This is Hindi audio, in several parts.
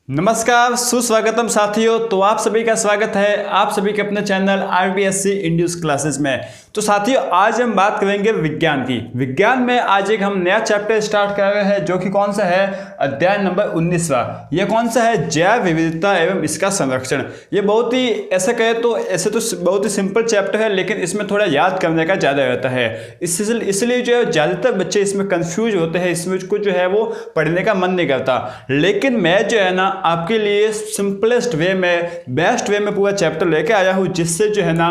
नमस्कार, सुस्वागतम साथियों। तो आप सभी का स्वागत है आप सभी के अपने चैनल RBSC इंड्यूस क्लासेस में। तो साथियों, आज हम बात करेंगे विज्ञान की। विज्ञान में आज एक हम नया चैप्टर स्टार्ट कर रहे हैं, जो कि कौन सा है? अध्याय नंबर 19वां। यह कौन सा है? जैव विविधता एवं इसका संरक्षण। ये बहुत ही ऐसे कहे तो बहुत ही सिंपल चैप्टर है, लेकिन इसमें थोड़ा याद करने का ज़्यादा रहता है। इसलिए जो है ज़्यादातर बच्चे इसमें कंफ्यूज होते हैं, इसमें को जो है वो पढ़ने का मन नहीं करता। लेकिन मैं जो है ना आपके लिए सिंपलेस्ट वे में, बेस्ट वे में पूरा चैप्टर लेके आया हूँ, जिससे जो है ना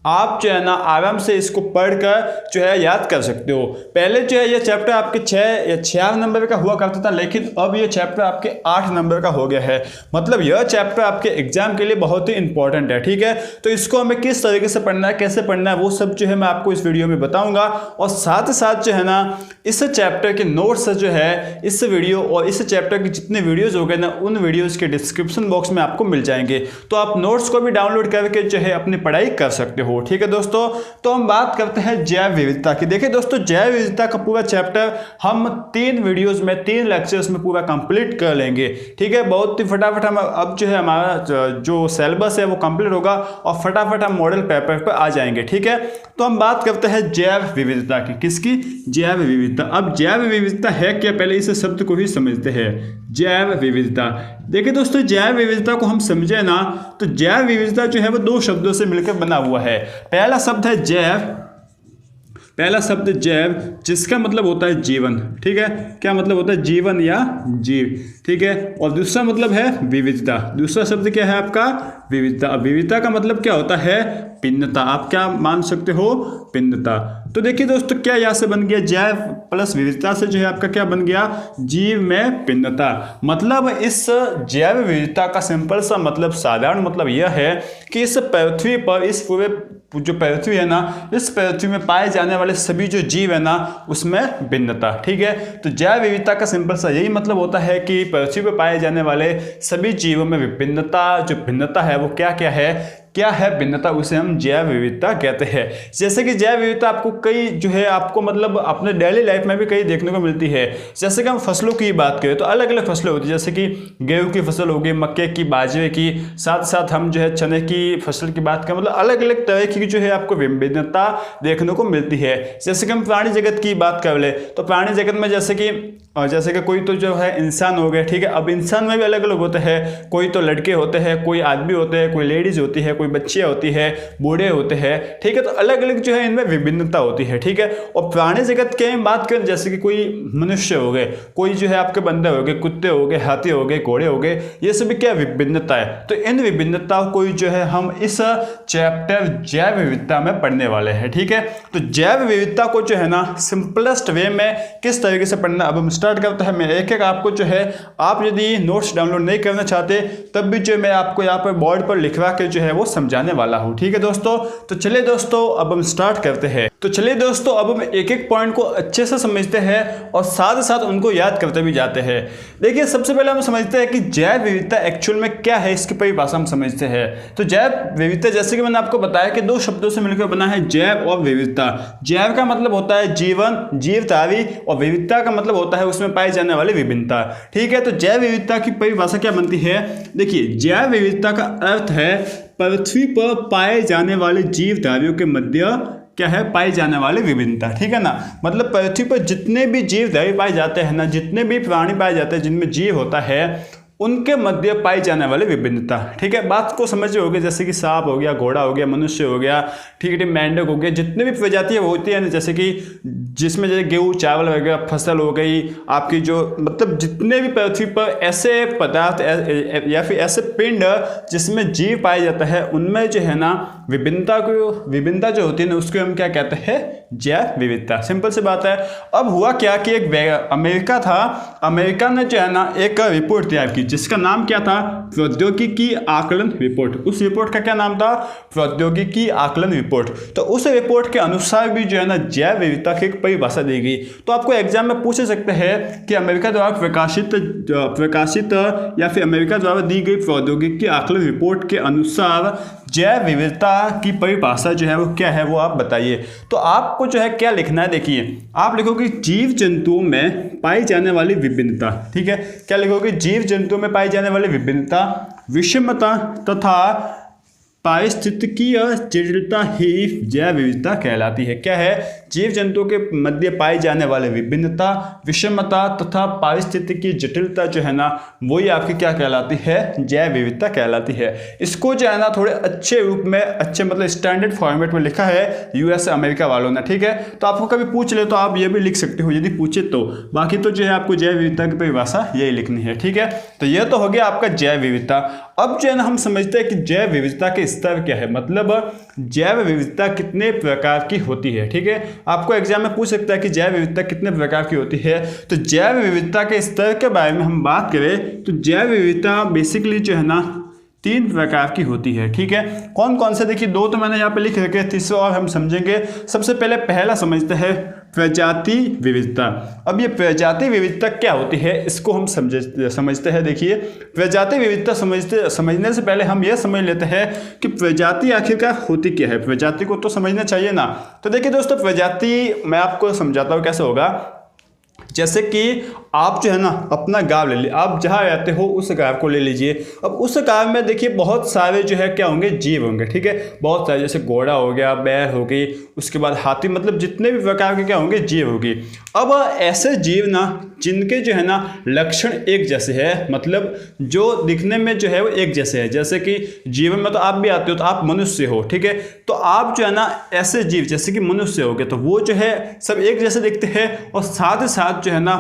आप जो है ना आराम से इसको पढ़कर जो है याद कर सकते हो। पहले जो है ये चैप्टर आपके 6 या 4 नंबर का हुआ करता था, लेकिन अब ये चैप्टर आपके 8 नंबर का हो गया है। मतलब यह चैप्टर आपके एग्जाम के लिए बहुत ही इंपॉर्टेंट है, ठीक है। तो इसको हमें किस तरीके से पढ़ना है, कैसे पढ़ना है, वो सब जो है मैं आपको इस वीडियो में बताऊंगा। और साथ ही साथ जो है ना इस चैप्टर के नोट्स जो है इस वीडियो और इस चैप्टर के जितने वीडियोज हो गए ना, उन वीडियोज के डिस्क्रिप्शन बॉक्स में आपको मिल जाएंगे। तो आप नोट्स को भी डाउनलोड करके जो है अपनी पढ़ाई कर सकते हो, ठीक है दोस्तों। तो हम बात करते हैं जैव विविधता की। देखिए दोस्तों, जैव विविधता का पूरा चैप्टर हम 3 वीडियोस में, 3 लेक्चर्स में पूरा कंप्लीट कर लेंगे, ठीक है। बहुत ही फटाफट हम अब जो है हमारा जो सिलेबस है वो कंप्लीट होगा और फटाफट हम मॉडल पेपर पर आ जाएंगे, ठीक है। तो हम बात करते हैं जैव विविधता की। किसकी? जैव विविधता। अब जैव विविधता है क्या, पहले इस शब्द को ही समझते हैं। जैव विविधता, देखिए दोस्तों, जैव विविधता को हम समझे ना, तो जैव विविधता जो है वो 2 शब्दों से मिलकर बना हुआ है। पहला शब्द है जैव, पहला शब्द जैव, जिसका मतलब होता है जीवन, ठीक है। क्या मतलब होता है? जीवन या जीव, ठीक है। और दूसरा मतलब है विविधता। दूसरा शब्द क्या है आपका? विविधता। विविधता का मतलब क्या होता है? भिन्नता। आप क्या मान सकते हो? भिन्नता। तो देखिए दोस्तों, क्या यहाँ से बन गया? जैव प्लस विविधता से जो है आपका क्या बन गया? जीव में भिन्नता। मतलब इस जैव विविधता का सिंपल सा मतलब, साधारण मतलब यह है कि इस पृथ्वी पर, इस पूरे जो पृथ्वी है ना, इस पृथ्वी में पाए जाने वाले सभी जो जीव है ना, उसमें भिन्नता, ठीक है। तो जैव विविधता का सिंपल सा यही मतलब होता है कि पृथ्वी पर पाए जाने वाले सभी जीवों में विभिन्नता, जो भिन्नता है वो क्या क्या है, क्या है भिन्नता, उसे हम जैव विविधता कहते हैं। जैसे कि जैव विविधता आपको कई जो है आपको मतलब अपने डेली लाइफ में भी कई देखने को मिलती है। जैसे कि हम फसलों की बात करें तो अलग अलग फसलें होती है, जैसे कि गेहूं की फसल होगी, मक्के की, बाजरे की, साथ साथ हम जो है चने की फसल की बात करें, मतलब अलग अलग तरह की जो है आपको विभिन्नता देखने को मिलती है। जैसे कि हम प्राणी जगत की बात कर ले तो प्राणी जगत में जैसे कि कोई तो जो है इंसान हो गए, ठीक है। अब इंसान में भी अलग अलग होते हैं, कोई तो लड़के होते हैं, कोई आदमी होते हैं, कोई लेडीज होती है, कोई बच्चियां होती है, बूढ़े होते हैं, ठीक है। तो अलग अलग जो है इनमें विभिन्नता होती है, ठीक है। और प्राणी जगत की बात करें, जैसे कि कोई मनुष्य हो गए, कोई जो है आपके बंदर हो गए, कुत्ते हो गए, हाथी हो गए, घोड़े हो गए, ये सभी क्या विभिन्नता है। तो इन विभिन्नताओं को जो है हम इस चैप्टर जैव विविधता में पढ़ने वाले हैं, ठीक है। तो जैव विविधता को जो है ना सिंपलेस्ट वे में किस तरीके से पढ़ना, अब हम स्टार्ट करते हैं। मैं एक एक आपको जो है, आप यदि नोट्स डाउनलोड नहीं करना चाहते तब भी जो मैं आपको यहाँ पर बोर्ड पर लिखवा के जो है वो समझाने वाला हूँ, ठीक है दोस्तों। तो चलिए दोस्तों, अब हम स्टार्ट करते हैं। तो चलिए दोस्तों, अब हम एक एक पॉइंट को अच्छे से समझते हैं और साथ साथ उनको याद करते भी जाते हैं। देखिए, सबसे पहले हम समझते हैं कि जैव विविधता एक्चुअल में क्या है, इसकी परिभाषा हम समझते हैं। तो जैव विविधता, जैसे कि मैंने आपको बताया कि 2 शब्दों से मिलकर बना है, जैव और विविधता। जैव का मतलब होता है जीवन, जीवधारी, और विविधता का मतलब होता है उसमें पाई जाने वाली विभिन्नता, ठीक है। तो जैव विविधता की परिभाषा क्या बनती है? देखिए, जैव विविधता का अर्थ है पृथ्वी पर पाए जाने वाले जीवधारियों के मध्य क्या है, पाई जाने वाली विभिन्नता, ठीक है ना। मतलब पृथ्वी पर जितने भी जीवधारी पाए जाते हैं ना, जितने भी प्राणी पाए जाते हैं जिनमें जीव होता है, उनके मध्य पाई जाने वाली विभिन्नता, ठीक है। बात को समझ होगी, जैसे कि सांप हो गया, घोड़ा हो गया, मनुष्य हो गया, ठीक है, मेंढक हो गया, जितने भी प्रजातियां होती है ना, जैसे कि जिसमें जैसे गेहूँ, चावल वगैरह फसल हो गई आपकी, जो मतलब जितने भी पृथ्वी पर ऐसे पदार्थ या फिर ऐसे पिंड जिसमें जीव पाया जाता है, उनमें जो है ना विभिन्नता जो होती है ना, उसको हम क्या कहते हैं? जैव विविधता। सिंपल सी बात है। अब हुआ क्या कि एक अमेरिका था, अमेरिका ने जो है ना एक रिपोर्ट तैयार की, जिसका नाम क्या था? प्रौद्योगिकी आकलन रिपोर्ट। उस रिपोर्ट का क्या नाम था? प्रौद्योगिकी आकलन रिपोर्ट। तो उस रिपोर्ट के अनुसार भी जो है ना जैव विविधता की एक परिभाषा दी गई। तो आपको एग्जाम में पूछ सकते हैं कि अमेरिका द्वारा प्रकाशित या फिर अमेरिका द्वारा दी गई प्रौद्योगिकी आकलन रिपोर्ट के अनुसार जैव विविधता की परिभाषा जो है वो क्या है वो आप बताइए। तो आपको जो है क्या लिखना है, देखिए आप लिखोगे जीव जंतुओं में पाई जाने वाली विभिन्नता। ठीक है, क्या लिखोगे, जीव जंतुओं में पाई जाने वाली विभिन्नता, विषमता तथा पारिस्थितिकीय जटिलता ही जैव विविधता कहलाती है। क्या है, जीव जंतुओं के मध्य पाई जाने वाले विभिन्नता, विषमता तथा पारिस्थितिकी जटिलता जो है ना वही आपकी क्या कहलाती है, जैव विविधता कहलाती है। इसको जो है ना थोड़े अच्छे रूप में, अच्छे मतलब स्टैंडर्ड फॉर्मेट में लिखा है यूएस अमेरिका वालों ने। ठीक है, तो आपको कभी पूछ ले तो आप ये भी लिख सकते हो यदि पूछे तो, बाकी तो जो है आपको जैव विविधता की परिभाषा यही लिखनी है। ठीक है, तो ये तो हो गया आपका जैव विविधता। अब जो है ना हम समझते हैं कि जैव विविधता के स्तर क्या है, मतलब जैव विविधता कितने प्रकार की होती है। ठीक है, आपको एग्जाम में पूछ सकता है कि जैव विविधता कितने प्रकार की होती है। तो जैव विविधता के स्तर के बारे में हम बात करें तो जैव विविधता बेसिकली जो है ना 3 प्रकार की होती है। ठीक है, कौन कौन से, देखिए 2 तो मैंने यहाँ पे लिख रखे, तीसरा और हम समझेंगे। सबसे पहले पहला समझते हैं प्रजाति विविधता। अब ये प्रजाति विविधता क्या होती है इसको हम समझते हैं। देखिए प्रजाति विविधता समझने से पहले हम ये समझ लेते हैं कि प्रजाति आखिरकार होती क्या है। प्रजाति को तो समझना चाहिए ना। तो देखिए दोस्तों, प्रजाति मैं आपको समझाता हूँ कैसे होगा। जैसे कि आप जो है ना अपना गांव ले लीजिए, आप जहाँ रहते हो उस गांव को ले लीजिए। अब उस गांव में देखिए बहुत सारे जो है क्या होंगे, जीव होंगे। ठीक है, बहुत सारे, जैसे घोड़ा हो गया, बैल हो गई, उसके बाद हाथी, मतलब जितने भी प्रकार के क्या होंगे, जीव होगी। अब ऐसे जीव ना जिनके जो है ना लक्षण एक जैसे है, मतलब जो दिखने में जो है वो एक जैसे है। जैसे कि जीवन में तो आप भी आते हो, तो आप मनुष्य हो। ठीक है, तो आप जो है ना ऐसे जीव जैसे कि मनुष्य हो गए, तो वो जो है सब एक जैसे दिखते हैं और साथ ही साथ जो है ना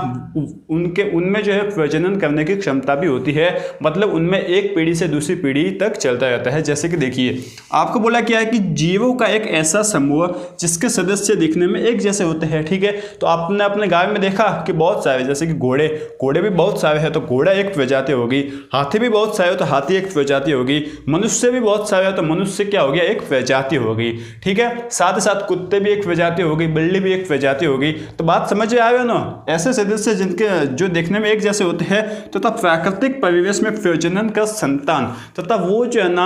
उनमें जो है प्रजनन करने की क्षमता भी होती है। मतलब उनमें एक पीढ़ी से दूसरी पीढ़ी तक चलता रहता है। जैसे कि देखिए आपको बोला क्या है कि जीवों का एक ऐसा समूह जिसके सदस्य दिखने में एक जैसे होते हैं। ठीक है, तो आपने अपने गांव में देखा कि बहुत सारे, जैसे कि घोड़े भी बहुत सारे हैं तो घोड़ा एक प्रजाति होगी, हाथी भी बहुत सारे हो तो हाथी एक प्रजाति होगी, मनुष्य भी बहुत सारे हो तो मनुष्य क्या हो गया, एक प्रजाति होगी। ठीक है, साथ ही साथ कुत्ते भी एक प्रजाति होगी, बिल्ली भी एक प्रजाति होगी। तो बात समझ में आ रही है ना। ऐसे सदस्य जिनके जो देखने में एक जैसे होते हैं तथा प्राकृतिक परिवेश में प्रजनन का संतान तथा वो जो है ना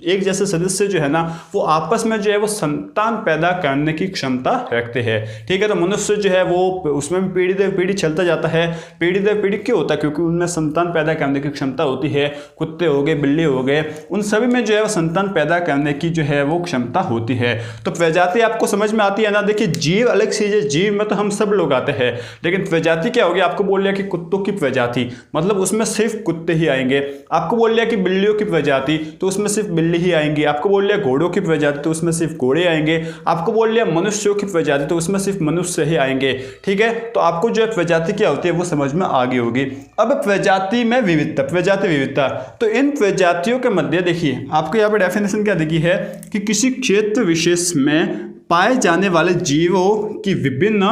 एक जैसे सदस्य जो है ना वो आपस में जो है वो संतान पैदा करने की क्षमता रखते हैं। ठीक है, तो मनुष्य जो है वो उसमें भी पीढ़ी दर पीढ़ी चलता जाता है। पीढ़ी दर पीढ़ी क्यों होता है, क्योंकि उनमें संतान पैदा करने की क्षमता होती है। कुत्ते हो गए, बिल्ली हो गए, उन सभी में जो है वो संतान पैदा करने की जो है वो क्षमता होती है। तो प्रजाति आपको समझ में आती है ना। देखिए जीव अलग चीज है, जीव में तो हम सब लोग आते हैं, लेकिन प्रजाति क्या होगी, आपको बोल लिया कि कुत्तों की प्रजाति, मतलब उसमें सिर्फ कुत्ते ही आएंगे। आपको बोल लिया कि बिल्लियों की प्रजाति, तो उसमें सिर्फ बिल्ली ही आएंगी। आपको बोल लिया घोड़ों की प्रजाति, तो उसमें सिर्फ घोड़े आएंगे। आपको बोल लिया मनुष्यों की प्रजाति, तो उसमें सिर्फ मनुष्य ही आएंगे। ठीक है, तो आपको जो प्रजाति क्या होती है वो समझ में आ गई होगी। अब प्रजाति में विविधता, प्रजाति विविधता, तो इन प्रजातियों के मध्य देखिए आपको यहाँ पर डेफिनेशन क्या देखी है कि किसी क्षेत्र विशेष में पाए जाने वाले जीवों की विभिन्न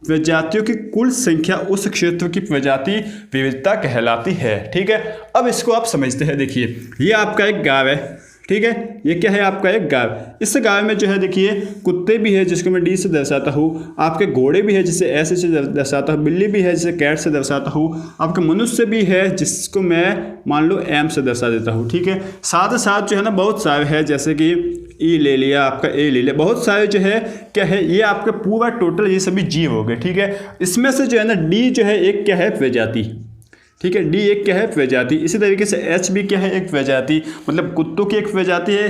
प्रजातियों की कुल संख्या उस क्षेत्र की प्रजाति विविधता कहलाती है। ठीक है, अब इसको आप समझते हैं। देखिए ये आपका एक गांव है। ठीक है, ये क्या है, आपका एक गांव। इस गांव में जो है देखिए कुत्ते भी है जिसको मैं डी से दर्शाता हूँ, आपके घोड़े भी है जिसे ऐसे से दर्शाता हूँ, बिल्ली भी है जिसे कैट से दर्शाता हूँ, आपके मनुष्य भी है जिसको मैं मान लो एम से दर्शा देता हूँ। ठीक है, साथ साथ जो है ना बहुत सारे है, जैसे कि ई ले लिया, आपका ए ले लिया, बहुत सारे जो है क्या है, ये आपका पूरा टोटल ये सभी जीव हो गए। ठीक है, इसमें से जो है ना डी जो है एक क्या है, प्रजाति। ठीक है, डी एक क्या है, प्रजाति। इसी तरीके से एच भी क्या है, एक प्रजाति, मतलब कुत्तों की एक प्रजाति है,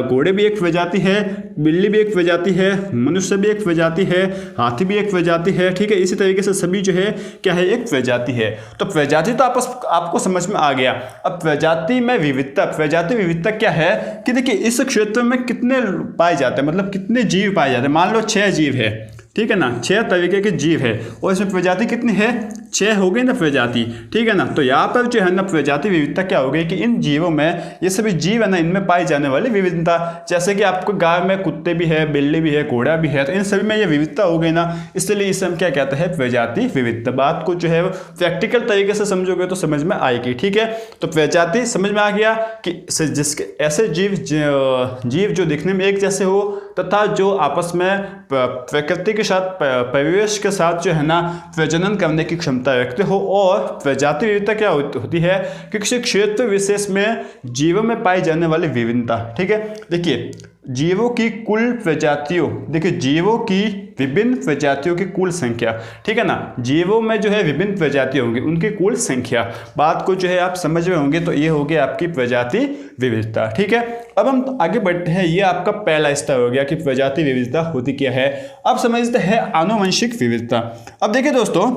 घोड़े भी एक प्रजाति है, बिल्ली भी एक प्रजाति है, मनुष्य भी एक प्रजाति है, हाथी भी एक प्रजाति है। ठीक है, इसी तरीके से सभी जो है क्या है, एक प्रजाति है। तो प्रजाति तो आपको समझ में आ गया। अब प्रजाति में विविधता, प्रजाति विविधता क्या है कि देखिए इस क्षेत्र में कितने पाए जाते हैं, मतलब कितने जीव पाए जाते हैं। मान लो 6 जीव है, ठीक है ना, 6 तरीके के जीव है और इसमें प्रजाति कितनी है, 6 हो गई ना प्रजाति। ठीक है ना, तो यहाँ पर जो है ना प्रजाति विविधता क्या हो गई कि इन जीवों में, ये सभी जीव है ना, इनमें पाई जाने वाली विविधता, जैसे कि आपको गांव में कुत्ते भी है, बिल्ली भी है, घोड़ा भी है, तो इन सभी में ये विविधता हो गई ना, इसलिए इसे हम क्या कहते हैं, प्रजाति विविधता। बात को जो है प्रैक्टिकल तरीके से समझोगे तो समझ में आएगी। ठीक है, तो प्रजाति समझ में आ गया कि जिसके ऐसे जीव जो दिखने में एक जैसे हो, तथा जो आपस में प्रकृति के साथ परिवेश के साथ जो है ना प्रजनन करने की क्षमता रखते हो। और प्रजाति विविधता क्या होती है कि किसी क्षेत्र विशेष में जीवों में पाई जाने वाली विभिन्नता। ठीक है, देखिए जीवों की कुल प्रजातियों, देखिए जीवों की विभिन्न प्रजातियों की कुल संख्या, ठीक है ना, जीवों में जो है विभिन्न प्रजातियां होंगी उनकी कुल संख्या, बात को जो है आप समझ रहे होंगे। तो ये हो गया आपकी प्रजाति विविधता। ठीक है, अब हम आगे बढ़ते हैं। ये आपका पहला स्तर हो गया कि प्रजाति विविधता होती क्या है। अब समझते हैं आनुवंशिक विविधता। अब देखिए दोस्तों,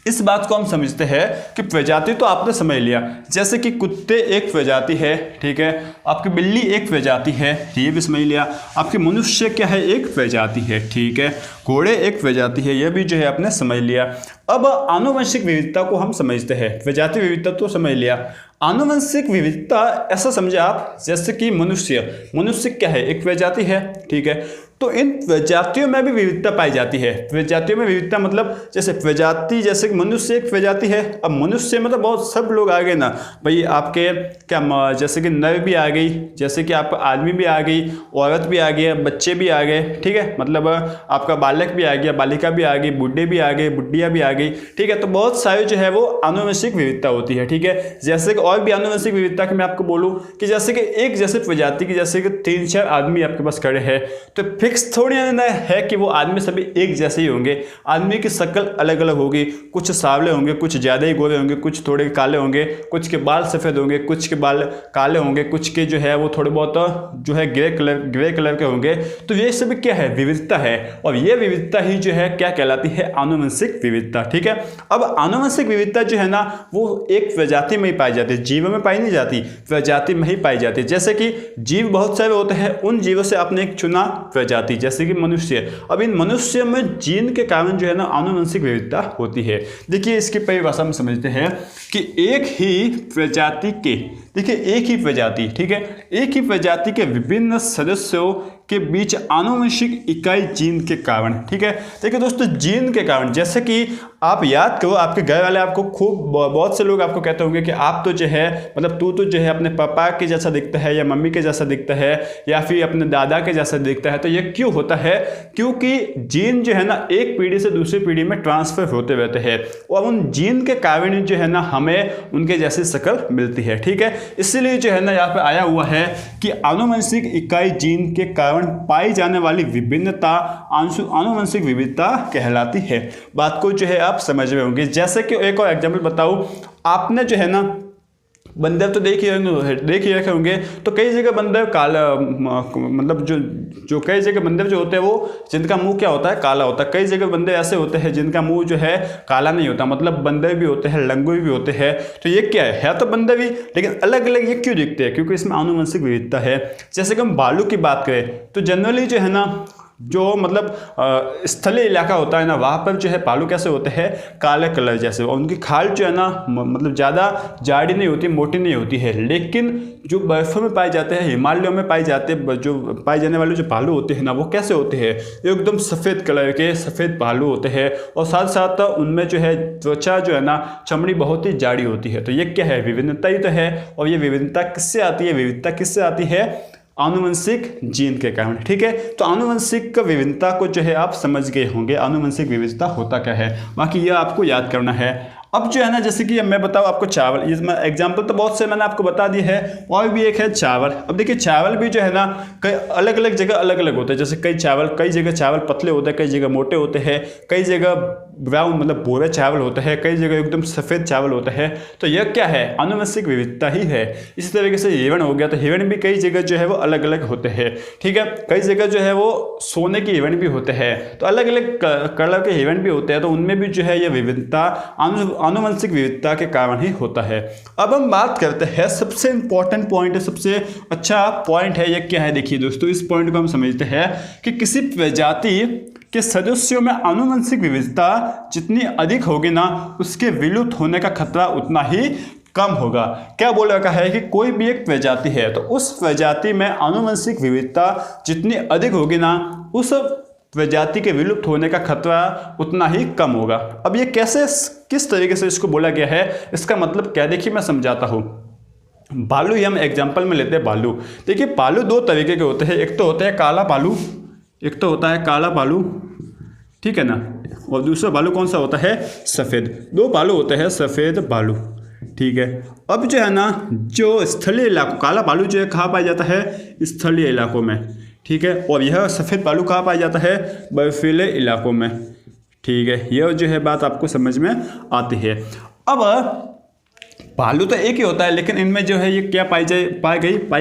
इस बात को हम समझते हैं कि प्रजाति तो आपने समझ लिया, जैसे कि कुत्ते एक प्रजाति है, ठीक है, आपकी बिल्ली एक प्रजाति है, ये भी समझ लिया। आपके मनुष्य क्या है, एक प्रजाति है, ठीक है, घोड़े एक प्रजाति है, यह भी जो है आपने समझ लिया। अब आनुवंशिक विविधता को हम समझते हैं। प्रजाति विविधता तो समझ लिया, आनुवंशिक विविधता ऐसा समझे आप जैसे कि मनुष्य क्या है, एक प्रजाति है, ठीक है, तो इन प्रजातियों में भी विविधता पाई जाती है। प्रजातियों में विविधता मतलब जैसे प्रजाति, जैसे कि मनुष्य एक प्रजाति है। अब मनुष्य मतलब बहुत सब लोग आ गए ना भाई, आपके क्या जैसे कि नर भी आ गई, जैसे कि आप आदमी भी आ गई, औरत भी आ गई, बच्चे भी आ गए, ठीक है, मतलब आपका बालक भी आ गया, बालिका भी आ गई, बुढ़े भी आ गए, बुढ़िया भी आ गई, ठीक है। तो बहुत सारे जो है वो आनुवंशिक विविधता होती है, ठीक है। जैसे कि और भी आनुवंशिक विविधता की मैं आपको बोलूँ कि जैसे कि एक जैसे प्रजाति की जैसे कि 3-4 आदमी आपके पास खड़े हैं, तो फिक्स थोड़ी ना है कि वो आदमी सभी एक जैसे ही होंगे। आदमी की शक्ल अलग अलग होगी, कुछ सांवले होंगे, कुछ ज़्यादा ही गोरे होंगे, कुछ थोड़े काले होंगे, कुछ के बाल सफ़ेद होंगे, कुछ के बाल काले होंगे, कुछ के जो है वो थोड़े बहुत जो है ग्रे कलर के होंगे। तो ये सब क्या है, विविधता है, और ये विविधता ही जो है क्या कहलाती है, आनुवंशिक विविधता। ठीक है, अब आनुवंशिक विविधता जो है ना वो एक प्रजाति में ही पाई जाती है, जीवों में पाई नहीं जाती, प्रजाति में ही पाई जाती है। जैसे कि जीव बहुत सारे होते हैं, उन जीवों से आपने एक चुना प्रजाति, जैसे कि मनुष्य। अब इन मनुष्य में जीन के कारण जो है ना आनुवंशिक विविधता होती है। देखिए इसकी परिभाषा में समझते हैं कि एक ही प्रजाति के, देखिए एक ही प्रजाति, ठीक है, एक ही प्रजाति के विभिन्न सदस्यों के बीच आनुवंशिक इकाई जीन के कारण। ठीक है, देखिए दोस्तों जीन के कारण, जैसे कि आप याद करो, आपके घर वाले आपको खूब बहुत से लोग आपको कहते होंगे कि आप तो जो है मतलब तू तो जो है अपने पापा के जैसा दिखता है, या मम्मी के जैसा दिखता है, या फिर अपने दादा के जैसा दिखता है। तो ये क्यों होता है, क्योंकि जीन जो है ना एक पीढ़ी से दूसरी पीढ़ी में ट्रांसफर होते रहते हैं, और उन जीन के कारण जो है ना हमें उनके जैसी शक्ल मिलती है। ठीक है, इसीलिए जो है ना यहाँ पे आया हुआ है कि आनुवंशिक इकाई जीन के कारण पाई जाने वाली विभिन्नता आनुवंशिक विविधता कहलाती है। बात को जो है आप समझ रहे होंगे। जैसे कि एक और एग्जांपल बताऊं, आपने जो है ना बंदर तो देख ही रखे होंगे, तो कई जगह बंदर काला, मतलब जो कई जगह बंदर जो होते हैं वो जिनका मुंह क्या होता है, काला होता है। कई जगह बंदर ऐसे होते हैं जिनका मुंह जो है काला नहीं होता, मतलब बंदर भी होते हैं, लंगूर भी होते हैं। तो ये क्या है तो बंदर भी, लेकिन अलग अलग ये क्यों दिखते हैं, क्योंकि इसमें आनुवंशिक विविधता है। जैसे कि हम भालू की बात करें तो जनरली जो है ना जो मतलब स्थलीय इलाका होता है ना, वहाँ पर जो है भालू कैसे होते हैं, काले कलर जैसे, और उनकी खाल जो है ना मतलब ज़्यादा जाड़ी नहीं होती, मोटी नहीं होती है। लेकिन जो बर्फ़ों में पाए जाते हैं, हिमालयों में पाए जाते हैं, जो पाए जाने वाले जो भालू होते हैं ना वो कैसे होते हैं, एकदम सफ़ेद कलर के सफ़ेद भालू होते हैं, और साथ साथ उनमें जो है त्वचा जो है ना चमड़ी बहुत ही जाड़ी होती है। तो ये क्या है, विभिन्नता ही तो है। और ये विभिन्नता किससे आती है, विविधता किससे आती है, आनुवंशिक जीन के कारण। ठीक है, तो आनुवंशिक विविधता को जो है आप समझ गए होंगे, आनुवंशिक विविधता होता क्या है, बाकी यह आपको याद करना है। अब जो है ना जैसे कि मैं बताऊँ आपको चावल, इसमें एग्जाम्पल तो बहुत से मैंने आपको बता दिए है, और भी एक है चावल। अब देखिए चावल भी जो है ना कई अलग अलग जगह अलग अलग होते हैं। जैसे कई जगह चावल पतले होते हैं, कई जगह मोटे होते हैं, कई जगह ब्राउन मतलब भूरे चावल होते हैं, कई जगह एकदम सफ़ेद चावल होते हैं। तो यह क्या है, आनुवंशिक विविधता ही है। इसी तरीके से हिरण हो गया, तो हिरण भी कई जगह जो है वो अलग अलग होते हैं। ठीक है, कई जगह जो है वो सोने के हिरण भी होते हैं, तो अलग अलग कलर के हिरण भी होते हैं। तो उनमें भी जो है ये विविधता आनुवंशिक विविधता के कारण ही होता है। अब हम बात करते हैं सबसे इंपॉर्टेंट पॉइंट है, सबसे अच्छा पॉइंट है, ये क्या है। देखिए दोस्तों इस पॉइंट को हम समझते हैं कि किसी प्रजाति के सदस्यों में आनुवंशिक विविधता जितनी अधिक होगी ना, उसके विलुप्त होने का खतरा उतना ही कम होगा। क्या बोल रखा है कि कोई भी एक प्रजाति है तो उस प्रजाति में आनुवंशिक विविधता जितनी अधिक होगी ना, उस प्रजाति के विलुप्त होने का खतरा उतना ही कम होगा। अब ये कैसे, किस तरीके से इसको बोला गया है, इसका मतलब क्या है, देखिए मैं समझाता हूँ। भालू ही हम एग्जाम्पल में लेते हैं। भालू, देखिए भालू दो तरीके के होते हैं, एक तो होता है काला भालू, एक तो होता है काला भालू, ठीक है ना, और दूसरा भालू कौन सा होता है, सफ़ेद। दो भालू होते हैं, सफ़ेद भालू, ठीक है। अब जो है ना, जो स्थलीय इलाकों, काला भालू जो है कहाँ पाया जाता है, स्थलीय इलाकों में, ठीक है, और यह सफ़ेद भालू कहाँ पाया जाता है, बर्फीले इलाकों में, ठीक है। यह जो है बात आपको समझ में आती है। अब भालू तो एक ही होता है, लेकिन इनमें जो है ये क्या पाई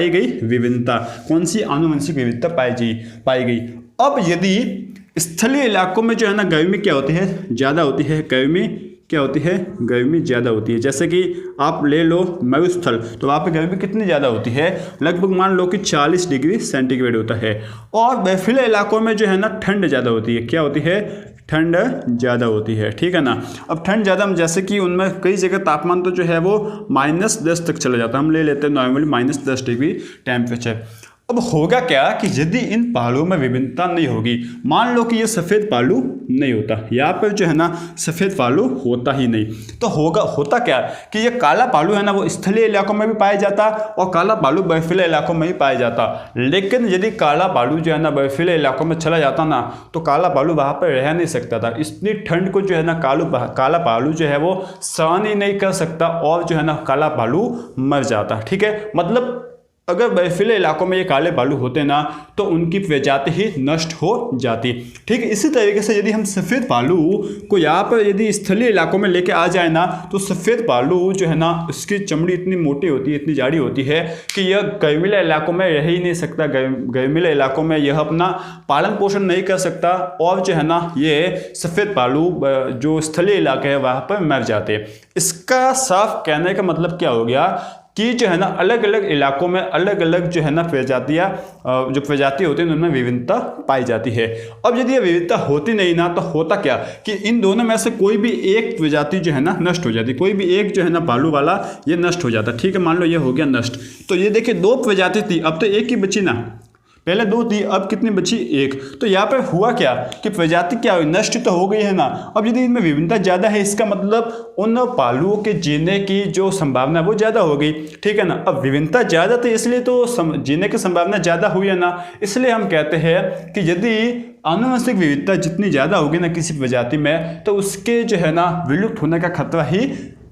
गई विभिन्नता, कौन सी, आनुवंशिक विविधता पाई गई। अब यदि स्थलीय इलाकों में जो है ना गर्मी क्या होती है, ज़्यादा होती है, गर्मी क्या होती है, गर्मी ज़्यादा होती है। जैसे कि आप ले लो मरुस्थल, तो वहाँ पे गर्मी कितनी ज़्यादा होती है, लगभग मान लो कि 40 डिग्री सेंटीग्रेड होता है। और बर्फीले इलाकों में जो है ना ठंड ज़्यादा होती है, क्या होती है, ठंड ज़्यादा होती है, ठीक है ना। अब ठंड ज़्यादा, जैसे कि उनमें कई जगह तापमान तो जो है वो -10 तक चला जाता है, हम ले लेते हैं नॉर्मली -10 डिग्री टेम्परेचर। अब होगा क्या कि यदि इन पहाड़ों में विभिन्नता नहीं होगी, मान लो कि ये सफ़ेद भालू नहीं होता, यहाँ पर जो है ना सफ़ेद भालू होता ही नहीं, तो होता क्या कि ये काला भालू है ना वो स्थलीय इलाकों में भी पाया जाता और काला भालू बर्फीले इलाकों में भी पाया जाता। लेकिन यदि काला भालू जो है ना बर्फीले इलाकों में चला जाता ना, तो काला भालू वहाँ पर रह नहीं सकता था। इतनी ठंड को जो है ना काला भालू जो है वो सहन ही नहीं कर सकता और जो है ना काला भालू मर जाता, ठीक है। मतलब अगर बर्फीले इलाकों में ये काले भालू होते ना, तो उनकी प्रजाति ही नष्ट हो जाती, ठीक है। इसी तरीके से यदि हम सफ़ेद भालू को यहाँ पर यदि स्थलीय इलाकों में लेके आ जाए ना, तो सफ़ेद भालू जो है ना उसकी चमड़ी इतनी मोटी होती है, इतनी जाड़ी होती है कि यह गर्मीले इलाकों में रह ही नहीं सकता। गर्मीले इलाकों में यह अपना पालन पोषण नहीं कर सकता और जो है ना ये सफ़ेद भालू जो स्थलीय इलाके हैं वहाँ पर मर जाते। इसका साफ कहने का मतलब क्या हो गया कि जो है ना अलग अलग इलाकों में अलग अलग जो है ना प्रजातियाँ, जो प्रजाति होती हैं उनमें विभिन्नता पाई जाती है। अब यदि ये विविधता होती नहीं ना, तो होता क्या कि इन दोनों में से कोई भी एक प्रजाति जो है ना नष्ट हो जाती, कोई भी एक जो है ना भालू वाला ये नष्ट हो जाता, ठीक है। मान लो ये हो गया नष्ट, तो ये देखिए दो प्रजाति थी, अब तो एक ही बची ना, पहले दो थी, अब कितनी बची, एक। तो यहाँ पर हुआ क्या कि प्रजाति क्या हुई, नष्ट तो हो गई है ना। अब यदि इनमें विभिन्नता ज़्यादा है, इसका मतलब उन भालुओं के जीने की जो संभावना वो ज़्यादा हो गई, ठीक है ना। अब विभिन्नता ज़्यादा थी इसलिए तो जीने की संभावना ज़्यादा हुई है ना। इसलिए हम कहते हैं कि यदि आनुवंशिक विविधता जितनी ज़्यादा होगी ना किसी प्रजाति में, तो उसके जो है ना विलुप्त होने का खतरा ही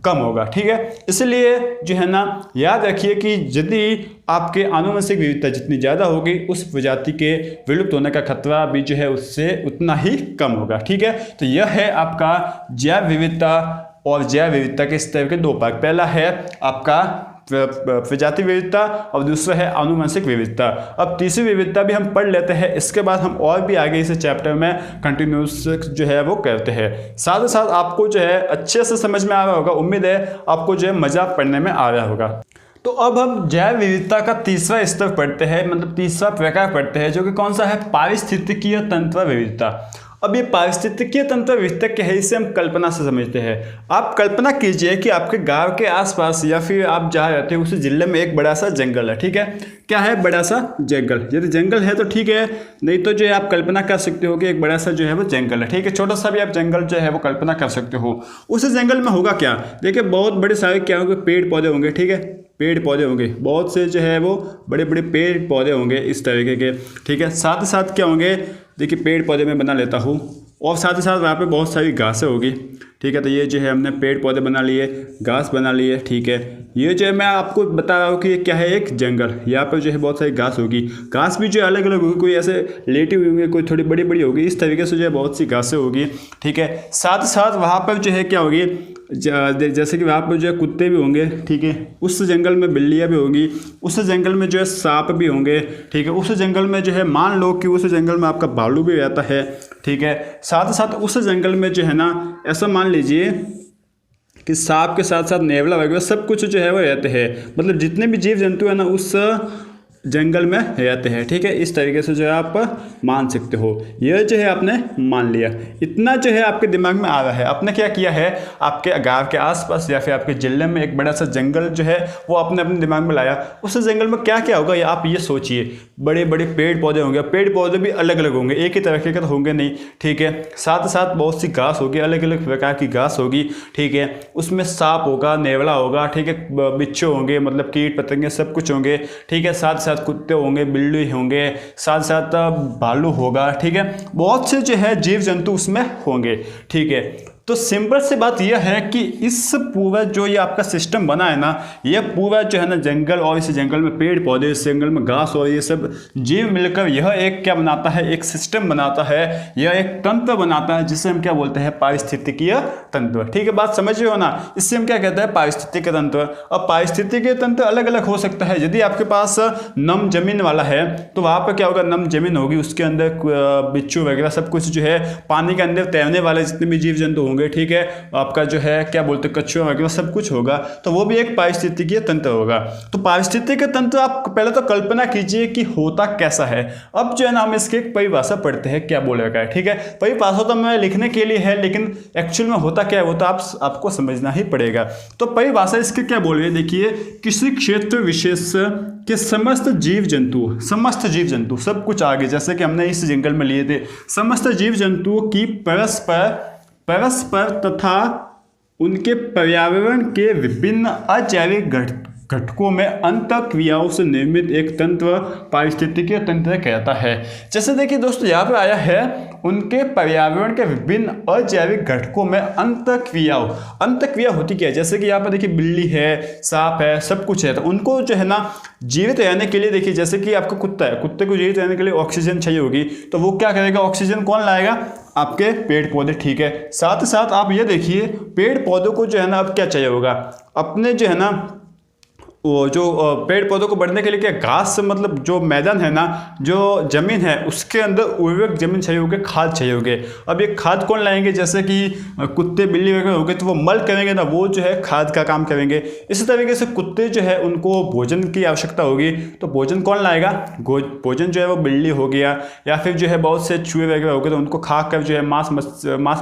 कम होगा, ठीक है। इसलिए जो है ना याद रखिए कि यदि आपके आनुवंशिक विविधता जितनी ज़्यादा होगी, उस प्रजाति के विलुप्त होने का खतरा भी जो है उससे उतना ही कम होगा, ठीक है। तो यह है आपका जैव विविधता और जैव विविधता के इस तरह के दो भाग। पहला है आपका प्रजाति विविधता और दूसरा है आनुवंशिक विविधता। अब तीसरी विविधता भी हम पढ़ लेते हैं, इसके बाद हम और भी आगे इस चैप्टर में कंटिन्यूस जो है वो करते हैं। साथ ही साथ आपको जो है अच्छे से समझ में आ रहा होगा, उम्मीद है आपको जो है मजा पढ़ने में आ रहा होगा। तो अब हम जैव विविधता का तीसरा स्तर पढ़ते हैं, मतलब तीसरा प्रकार पढ़ते हैं, जो कि कौन सा है, पारिस्थितिकीय तंत्र विविधता। अब ये पारिस्थितिकीय तंत्र विविधता क्या है, इसे हम कल्पना से समझते हैं। आप कल्पना कीजिए कि आपके गांव के आसपास या फिर आप जहाँ रहते हैं उस जिले में एक बड़ा सा जंगल है, ठीक है। क्या है, बड़ा सा जंगल। यदि जंगल है तो ठीक है, नहीं तो जो है आप कल्पना कर सकते हो कि एक बड़ा सा जो है वो जंगल है, ठीक है। छोटा सा भी आप जंगल जो है वो कल्पना कर सकते हो। उस जंगल में होगा क्या, देखिए बहुत बड़े सारे क्या होंगे, पेड़ पौधे होंगे, ठीक है। पेड़ पौधे होंगे, बहुत से जो है वो बड़े बड़े पेड़ पौधे होंगे इस तरीके के, ठीक है। साथ ही साथ क्या होंगे, देखिए पेड़ पौधे मैं बना लेता हूँ, और साथ ही साथ वहाँ पे बहुत सारी घासें होगी, ठीक है। तो ये जो है हमने पेड़ पौधे बना लिए, घास बना लिए, ठीक है। ये जो है मैं आपको बता रहा हूँ कि ये क्या है, एक जंगल। यहाँ पर जो है बहुत सारी घास होगी, घास भी जो है अलग अलग होगी, कोई ऐसे लेटी हुई होंगी, कोई थोड़ी बड़ी बड़ी होगी, इस तरीके से जो है बहुत सी घासें होगी, ठीक है। साथ ही साथ वहाँ पर जो है क्या होगी, जैसे कि वहाँ पर जो है कुत्ते भी होंगे, ठीक है। उस जंगल में बिल्लियाँ भी होंगी, उस जंगल में जो है सांप भी होंगे, ठीक है। उस जंगल में जो है मान लो कि उस जंगल में आपका भालू भी रहता है, ठीक है। साथ ही साथ उस जंगल में जो है ना ऐसा मान लीजिए कि सांप के साथ साथ नेवला वगैरह सब कुछ जो है वो रहते हैं, मतलब जितने भी जीव जंतु है ना उस जंगल में रहते हैं। ठीक है, इस तरीके से जो है आप मान सकते हो। यह जो है आपने मान लिया, इतना जो है आपके दिमाग में आ रहा है। आपने क्या किया है, आपके गांव के आसपास या फिर आपके जिले में एक बड़ा सा जंगल जो है वो आपने अपने दिमाग में लाया। उस जंगल में क्या क्या होगा ये आप ये सोचिए। बड़े बड़े पेड़ पौधे होंगे, पेड़ पौधे भी अलग अलग होंगे, एक ही तरह के तो होंगे नहीं। ठीक है, साथ साथ बहुत सी घास होगी, अलग अलग प्रकार की घास होगी। ठीक है, उसमें सांप होगा, नेवला होगा, ठीक है, बिच्छू होंगे, मतलब कीट पतंगे सब कुछ होंगे। ठीक है, साथ साथ कुत्ते होंगे, बिल्ली होंगे, साथ साथ भालू होगा। ठीक है, बहुत से जो है जीव जंतु उसमें होंगे। ठीक है, तो सिंपल सी बात यह है कि इस पूरा जो ये आपका सिस्टम बना है ना, ये पूरा जो है ना जंगल, और इस जंगल में पेड़ पौधे, इस जंगल में घास और ये सब जीव मिलकर यह एक क्या बनाता है, एक सिस्टम बनाता है, यह एक तंत्र बनाता है जिसे हम क्या बोलते हैं, पारिस्थितिकीय तंत्र। ठीक है, बात समझ रहे हो ना, इससे हम क्या कहते हैं, पारिस्थितिकीय तंत्र। अब पारिस्थितिकीय तंत्र अलग अलग हो सकता है। यदि आपके पास नम जमीन वाला है तो वहाँ पर क्या होगा, नम जमीन होगी, उसके अंदर बिच्छू वगैरह सब कुछ जो है पानी के अंदर तैरने वाले जितने भी जीव जंतु होंगे। ठीक है, आपका जो है क्या बोलते हैं, कछुआ वगैरह सब कुछ होगा, तो वो भी एक पारिस्थितिकीय तंत्र होगा। तो पारिस्थितिकीय तंत्र आप पहले तो कल्पना कीजिए कि होता कैसा है। अब जो है ना हम इसकी एक परिभाषा पढ़ते हैं, क्या बोला गया है। ठीक है, परिभाषा तो मैं लिखने के लिए है, लेकिन एक्चुअल में होता क्या है वो तो आपको समझना ही पड़ेगा। तो परिभाषा इसके क्या बोल रही है, देखिए, किसी क्षेत्र विशेष के समस्त जीव जंतु सब कुछ आगे, जैसे कि हमने इस जंगल में लिए थे, समस्त जीव जंतुओं की परस्पर तथा उनके पर्यावरण के विभिन्न अजैविक घटकों में अंतःक्रियाओं से निर्मित एक तंत्र पारिस्थितिकीय तंत्र कहता है। जैसे देखिए दोस्तों, यहाँ पे आया है उनके पर्यावरण के विभिन्न अजैविक घटकों में अंतःक्रिया होती क्या है। जैसे कि यहाँ पर देखिए बिल्ली है, सांप है, सब कुछ है, तो उनको जो है ना जीवित रहने के लिए, देखिए जैसे कि आपका कुत्ता है, कुत्ते को जीवित रहने के लिए ऑक्सीजन चाहिए होगी, तो वो क्या करेगा, ऑक्सीजन कौन लाएगा, आपके पेड़ पौधे। ठीक है, साथ ही साथ आप ये देखिए, पेड़ पौधों को जो है ना अब क्या चाहिए होगा, अपने जो है ना वो जो पेड़ पौधों को बढ़ने के लिए क्या, घास, मतलब जो मैदान है ना, जो जमीन है उसके अंदर उर्वरक जमीन चाहिए होगी, खाद चाहिए होगी। अब ये खाद कौन लाएंगे, जैसे कि कुत्ते बिल्ली वगैरह हो गए तो वो मल करेंगे ना, वो जो है खाद का काम करेंगे। इसी तरीके से कुत्ते जो है उनको भोजन की आवश्यकता होगी, तो भोजन कौन लाएगा, भोजन जो है वो बिल्ली हो गया, या फिर जो है बहुत से चूहे वगैरह हो गए, तो उनको खा कर जो है मांस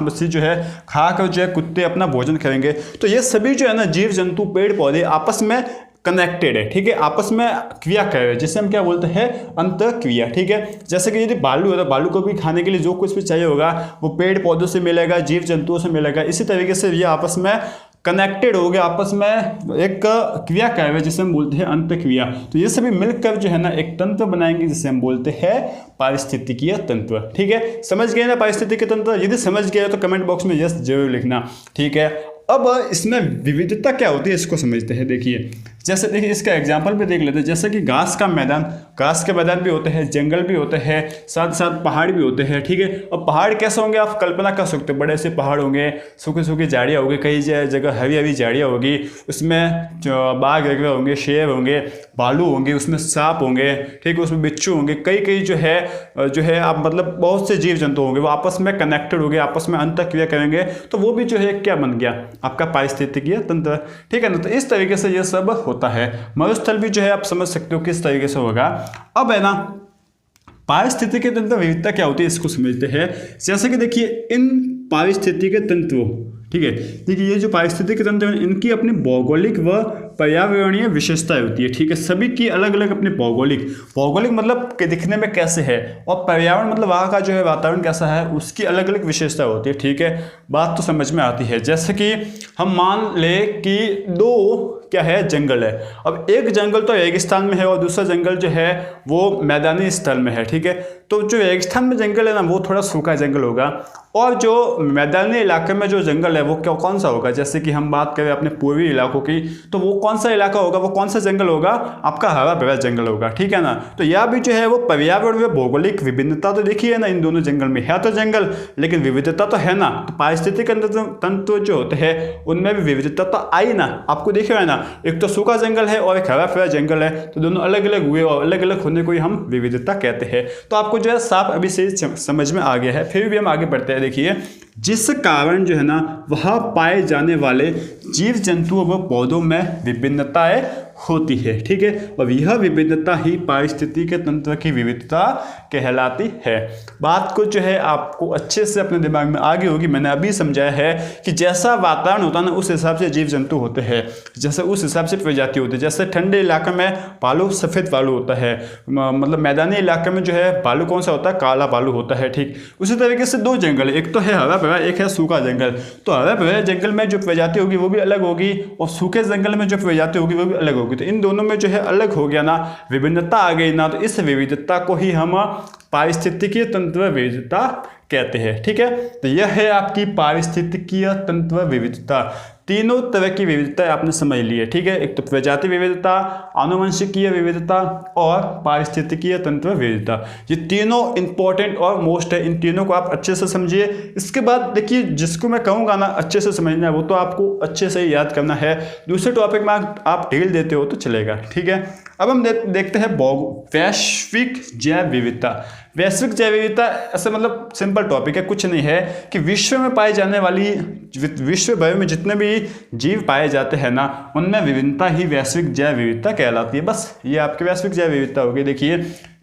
मछली जो है खा कर जो है कुत्ते अपना भोजन करेंगे। तो ये सभी जो है ना जीव जंतु पेड़ पौधे आपस में कनेक्टेड है। ठीक है, आपस में क्रिया कर रहे हैं, जिसे हम क्या बोलते हैं, अंतःक्रिया। ठीक है, जैसे कि यदि भालू है तो भालू को भी खाने के लिए जो कुछ भी चाहिए होगा वो पेड़ पौधों से मिलेगा, जीव जंतुओं से मिलेगा। इसी तरीके से ये आपस में कनेक्टेड हो गया, आपस में एक क्रिया कर रहे हैं जिसे हम बोलते हैं अंतःक्रिया। तो ये सभी मिलकर जो है ना एक तंत्र बनाएंगे जिसे हम बोलते हैं पारिस्थितिकीय तंत्र। ठीक है, समझ गए ना पारिस्थितिकीय तंत्र? यदि समझ गए तो कमेंट बॉक्स में यस जरूर लिखना। ठीक है, अब इसमें विविधता क्या होती है इसको समझते हैं। देखिए, जैसे देखिए इसका एग्जाम्पल भी देख लेते हैं। जैसे कि घास के मैदान भी होते हैं, जंगल भी होते हैं, साथ साथ पहाड़ भी होते हैं। ठीक है, अब पहाड़ कैसे होंगे आप कल्पना कर सकते हो, बड़े से पहाड़ होंगे, सूखे सूखे झाड़ियाँ होंगी, कई जगह हरी हरी झाड़ियाँ होगी, उसमें बाघ वगैरह होंगे, शेर होंगे, भालू होंगे, उसमें सांप होंगे, ठीक है, उसमें बिच्छू होंगे, कई जो है आप मतलब बहुत से जीव जंतु होंगे, वो आपस में कनेक्टेड हो गए, आपस में अंतःक्रिया करेंगे, तो वो भी जो है क्या बन गया, आपका पारिस्थितिकीय तंत्र। ठीक है ना, तो इस तरीके से ये सब होता है। मरुस्थल भी जो है आप समझ सकते हो किस तरीके से होगा। अब है ना पारिस्थितिकीय तंत्र विविधता क्या होती है इसको समझते हैं। जैसे कि देखिए इन पारिस्थितिकीय तंत्रों, ठीक है, देखिए ये जो पारिस्थितिकीय तंत्र है इनकी अपनी भौगोलिक व पर्यावरणीय विशेषताएं होती है। ठीक है, सभी की अलग अलग अपनी भौगोलिक मतलब कि दिखने में कैसे है, और पर्यावरण मतलब वहाँ का जो है वातावरण कैसा है, उसकी अलग अलग विशेषता होती है। ठीक है, बात तो समझ में आती है। जैसे कि हम मान ले कि दो क्या है, जंगल है। अब एक जंगल तो रेगिस्तान में है और दूसरा जंगल जो है वो मैदानी स्थल में है। ठीक है, तो जो रेगिस्तान में जंगल है ना वो थोड़ा सूखा जंगल होगा, और जो मैदानी इलाके में जो जंगल है वो कौन सा होगा। जैसे कि हम बात करें अपने पूर्वी इलाकों की, तो वो कौन सा इलाका होगा, वो कौन सा जंगल होगा, आपका हरा भरा जंगल होगा। ठीक है ना, तो यह भी जो है वो पर्यावरण में भौगोलिक विभिन्नता तो देखी है ना, इन दोनों जंगल में है तो जंगल, लेकिन विविधता तो है ना। तो पारिस्थितिक तंत्र जो होते हैं उनमें भी विविधता तो आई ना, आपको देखिए है ना, एक तो सूखा जंगल है और एक हरा भरा जंगल है, तो दोनों अलग अलग हुए और अलग अलग होने को ही हम विविधता कहते हैं। तो आपको जो है साफ अभी से समझ में आ गया है। फिर भी हम आगे बढ़ते हैं। देखिए, जिस कारण जो है ना वहाँ पाए जाने वाले जीव जंतुओं व पौधों में विभिन्नताएं होती है। ठीक है, और यह विभिन्नता ही पारिस्थितिकी तंत्र की विविधता कहलाती है। बात को जो है आपको अच्छे से अपने दिमाग में आ गई होगी। मैंने अभी समझाया है कि जैसा वातावरण होता है ना, उस हिसाब से जीव जंतु होते हैं, जैसे उस हिसाब से प्रजाति होती है। जैसे ठंडे इलाके में भालू सफ़ेद भालू होता है, मतलब मैदानी इलाके में जो है भालू कौन सा होता है, काला भालू होता है। ठीक, उसी तरीके से दो जंगल, एक तो है हरा भरा, एक है सूखा जंगल। तो हरा भरे जंगल में जो प्रजाति होगी वो भी अलग होगी, और सूखे जंगल में जो प्रजाति होगी वो भी अलग होगी। तो इन दोनों में जो है अलग हो गया ना, विभिन्नता आ गई ना, तो इस विविधता को ही हम पारिस्थितिकीय तंत्र विविधता कहते हैं। ठीक है, तो यह है आपकी पारिस्थितिकीय तंत्र विविधता। तीनों तरह की विविधता आपने समझ ली है। ठीक है, एक तो प्रजाति विविधता, आनुवंशिकीय विविधता और पारिस्थितिकीय तंत्र विविधता। ये तीनों इंपॉर्टेंट और मोस्ट है, इन तीनों को आप अच्छे से समझिए। इसके बाद देखिए, जिसको मैं कहूँगा ना अच्छे से समझना है, वो तो आपको अच्छे से याद करना है। दूसरे टॉपिक में आप ढील देते हो तो चलेगा। ठीक है, अब हम देखते हैं वैश्विक जैव विविधता। वैश्विक जैव विविधता ऐसे मतलब सिंपल टॉपिक है, कुछ नहीं है कि विश्व में पाई जाने वाली, विश्व भर में जितने भी जीव पाए जाते हैं ना, उनमें विभिन्नता ही वैश्विक जैव विविधता कहलाती है। बस ये आपकी वैश्विक जैव विविधता होगी। देखिए,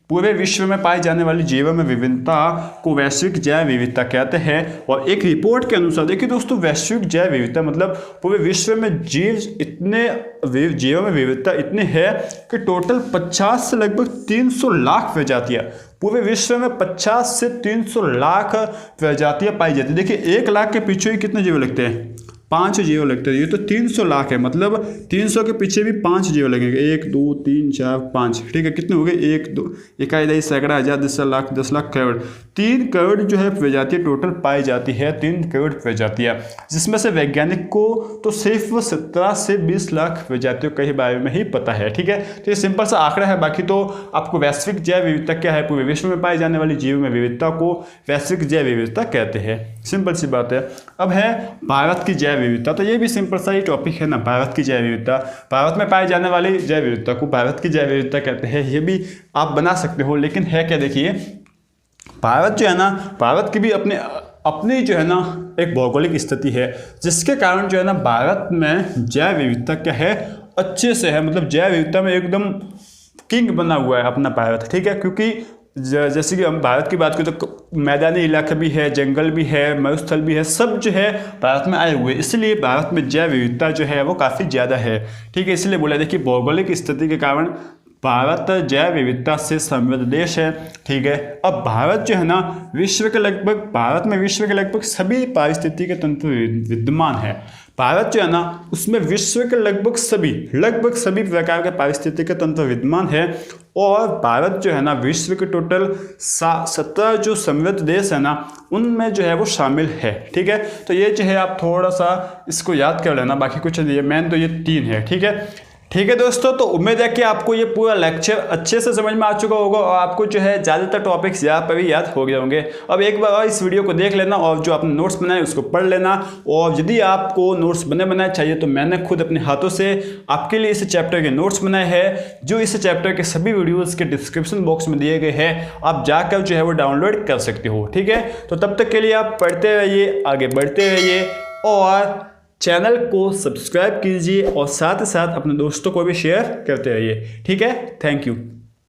पूरे विश्व में पाई जाने वाली जीवों में विभिन्नता को वैश्विक जैव विविधता कहते हैं। और एक रिपोर्ट के अनुसार देखिए दोस्तों, वैश्विक जैव विविधता मतलब पूरे विश्व में जीवों में विविधता इतनी है कि टोटल 50 से लगभग 300 लाख प्रजातियां, पूरे विश्व में 50 से 300 लाख प्रजातियां पाई जाती है। देखिए, 1 लाख के पीछे ही कितने जीव लगते हैं, 5 जीव लगते हैं। ये तो 300 लाख है, मतलब 300 के पीछे भी 5 जीव लगेंगे। 1 2 3 4 5। ठीक है, कितने हो गए, 1 2 इकाई सैकड़ा हज़ार 10 लाख 10 लाख करोड़, 3 करोड़ जो है प्रजातियाँ टोटल पाई जाती है। 3 करोड़ प्रजातियाँ, जिसमें से वैज्ञानिक को तो सिर्फ 17 से 20 लाख प्रजातियों के बारे में ही पता है। ठीक है, तो ये सिंपल सा आंकड़ा है। बाकी तो आपको वैश्विक जैव विविधता क्या है, पूरे विश्व में पाई जाने वाली जीव में विविधता को वैश्विक जैव विविधता कहते हैं। सिंपल सी बात है। अब है भारत की जैव विविधता। तो ये भी सिंपल सा ही टॉपिक है ना, भारत की जैव विविधता। भारत में पाई जाने वाली जैव विविधता को भारत की जैव विविधता कहते हैं। ये भी आप बना सकते हो, लेकिन है क्या, देखिए भारत जो है ना, भारत की भी अपनी जो है ना एक भौगोलिक स्थिति है, जिसके कारण जो है ना भारत में जैव विविधता क्या है, अच्छे से है। मतलब जैव विविधता में एकदम किंग बना हुआ है अपना भारत। ठीक है, क्योंकि जैसे कि हम भारत की बात करें तो मैदानी इलाका भी है, जंगल भी है, मरुस्थल भी है, सब जो है भारत में आए हुए, इसलिए भारत में जैव विविधता जो है वो काफ़ी ज़्यादा है। ठीक है, इसलिए बोला देखिए भौगोलिक स्थिति के कारण भारत जैव विविधता से समृद्ध देश है। ठीक है, अब भारत जो है ना भारत में विश्व के लगभग सभी पारिस्थितिकी तंत्र विद्यमान है। भारत जो है ना उसमें विश्व के लगभग सभी प्रकार के पारिस्थितिकी तंत्र विद्यमान है। और भारत जो है ना विश्व के टोटल 17 जो समृद्ध देश है ना, उनमें जो है वो शामिल है। ठीक है, तो ये जो है आप थोड़ा सा इसको याद कर लेना, बाकी कुछ नहीं है, मेन तो ये 3 है। ठीक है दोस्तों, तो उम्मीद है कि आपको ये पूरा लेक्चर अच्छे से समझ में आ चुका होगा और आपको जो है ज़्यादातर टॉपिक्स यहाँ पर भी याद हो गए होंगे। अब एक बार और इस वीडियो को देख लेना और जो आपने नोट्स बनाए उसको पढ़ लेना। और यदि आपको नोट्स बनाए चाहिए तो मैंने खुद अपने हाथों से आपके लिए इस चैप्टर के नोट्स बनाए हैं, जो इस चैप्टर के सभी वीडियोज़ के डिस्क्रिप्शन बॉक्स में दिए गए हैं। आप जाकर जो है वो डाउनलोड कर सकते हो। ठीक है, तो तब तक के लिए आप पढ़ते रहिए, आगे बढ़ते रहिए और चैनल को सब्सक्राइब कीजिए और साथ ही साथ अपने दोस्तों को भी शेयर करते रहिए। ठीक है, थैंक यू।